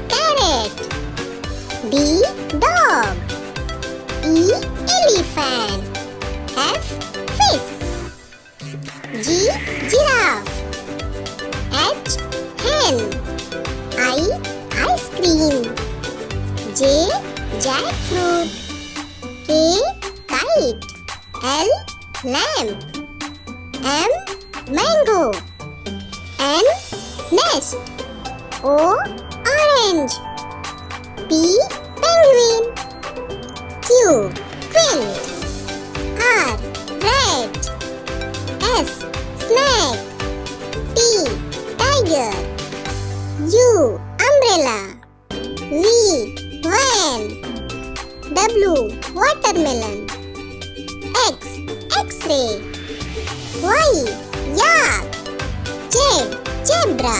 Carrot. D. Dog. E. Elephant. F. Fish. G. Giraffe. H. Hen. I. Ice cream. J. Jackfruit. K. Kite. L. Lamp. M. Mango. N. Nest. O. Orange. P. Penguin. Q. Quilt. R. Rat. S. Snake. T. Tiger. U. Umbrella. V. Van. W. Watermelon. X. X-ray. Y. Yak. Z. Zebra.